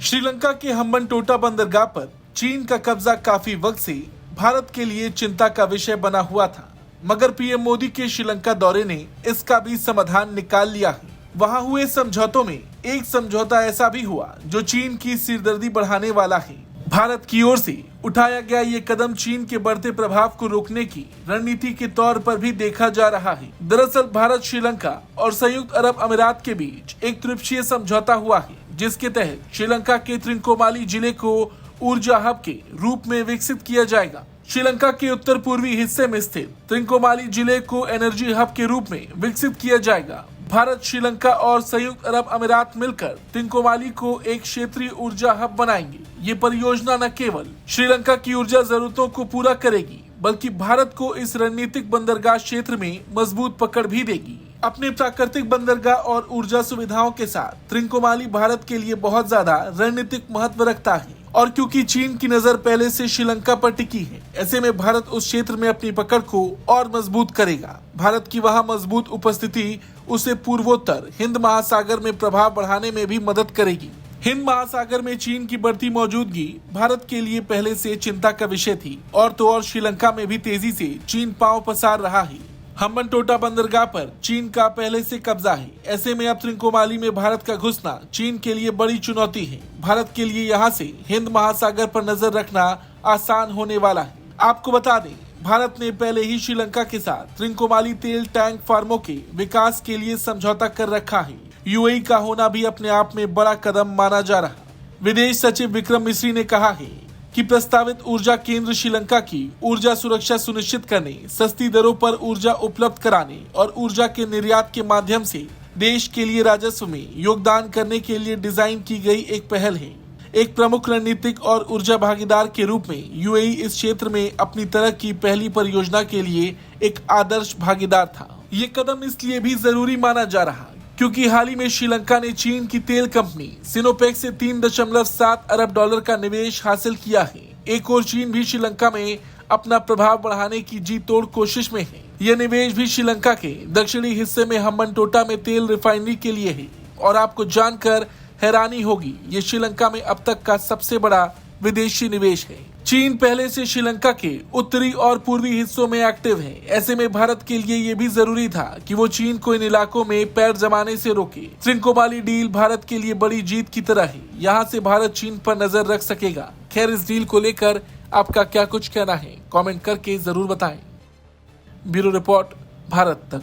श्रीलंका के हम्बनटोटा बंदरगाह पर चीन का कब्जा काफी वक्त से भारत के लिए चिंता का विषय बना हुआ था, मगर पीएम मोदी के श्रीलंका दौरे ने इसका भी समाधान निकाल लिया है। वहां हुए समझौतों में एक समझौता ऐसा भी हुआ जो चीन की सिरदर्दी बढ़ाने वाला है। भारत की ओर से उठाया गया ये कदम चीन के बढ़ते प्रभाव को रोकने की रणनीति के तौर पर भी देखा जा रहा है। दरअसल भारत, श्रीलंका और संयुक्त अरब अमीरात के बीच एक त्रिपक्षीय समझौता हुआ है, जिसके तहत श्रीलंका के त्रिकोमाली जिले को ऊर्जा हब के रूप में विकसित किया जाएगा। श्रीलंका के उत्तर पूर्वी हिस्से में स्थित त्रिकोमाली जिले को एनर्जी हब के रूप में विकसित किया जाएगा। भारत, श्रीलंका और संयुक्त अरब अमीरात मिलकर त्रिकोमाली को एक क्षेत्रीय ऊर्जा हब बनाएंगे। ये परियोजना न केवल श्रीलंका की ऊर्जा जरूरतों को पूरा करेगी, बल्कि भारत को इस रणनीतिक बंदरगाह क्षेत्र में मजबूत पकड़ भी देगी। अपने प्राकृतिक बंदरगाह और ऊर्जा सुविधाओं के साथ त्रिकोमाली भारत के लिए बहुत ज्यादा रणनीतिक महत्व रखता है, और क्योंकि चीन की नजर पहले से श्रीलंका पर टिकी है, ऐसे में भारत उस क्षेत्र में अपनी पकड़ को और मजबूत करेगा। भारत की वहां मजबूत उपस्थिति उसे पूर्वोत्तर हिंद महासागर में प्रभाव बढ़ाने में भी मदद करेगी। हिंद महासागर में चीन की बढ़ती मौजूदगी भारत के लिए पहले से चिंता का विषय थी, और तो और श्रीलंका में भी तेजी से चीन पांव पसार रहा है। हम्बनटोटा बंदरगाह पर चीन का पहले से कब्जा है, ऐसे में अब त्रिकोमाली में भारत का घुसना चीन के लिए बड़ी चुनौती है। भारत के लिए यहां से हिंद महासागर पर नजर रखना आसान होने वाला है। आपको बता दें, भारत ने पहले ही श्रीलंका के साथ त्रिकोमाली तेल टैंक फार्मों के विकास के लिए समझौता कर रखा है। यूएई का होना भी अपने आप में बड़ा कदम माना जा रहा। विदेश सचिव विक्रम मिस्री ने कहा है कि प्रस्तावित ऊर्जा केंद्र श्रीलंका की ऊर्जा सुरक्षा सुनिश्चित करने, सस्ती दरों पर ऊर्जा उपलब्ध कराने और ऊर्जा के निर्यात के माध्यम से देश के लिए राजस्व में योगदान करने के लिए डिजाइन की गई एक पहल है। एक प्रमुख रणनीतिक और ऊर्जा भागीदार के रूप में यूएई इस क्षेत्र में अपनी तरह की पहली परियोजना के लिए एक आदर्श भागीदार था। ये कदम इसलिए भी जरूरी माना जा रहा क्योंकि हाल ही में श्रीलंका ने चीन की तेल कंपनी सिनोपेक से $3.7 अरब का निवेश हासिल किया है। एक और चीन भी श्रीलंका में अपना प्रभाव बढ़ाने की जी तोड़ कोशिश में है। यह निवेश भी श्रीलंका के दक्षिणी हिस्से में हम्बनटोटा में तेल रिफाइनरी के लिए है, और आपको जानकर हैरानी होगी, ये श्रीलंका में अब तक का सबसे बड़ा विदेशी निवेश है। चीन पहले से श्रीलंका के उत्तरी और पूर्वी हिस्सों में एक्टिव है। ऐसे में भारत के लिए ये भी जरूरी था कि वो चीन को इन इलाकों में पैर जमाने से रोके। त्रिकोमाली डील भारत के लिए बड़ी जीत की तरह है। यहाँ से भारत चीन पर नजर रख सकेगा। खैर, इस डील को लेकर आपका क्या कुछ कहना है, कमेंट करके जरूर बताएं। ब्यूरो रिपोर्ट, भारत तक।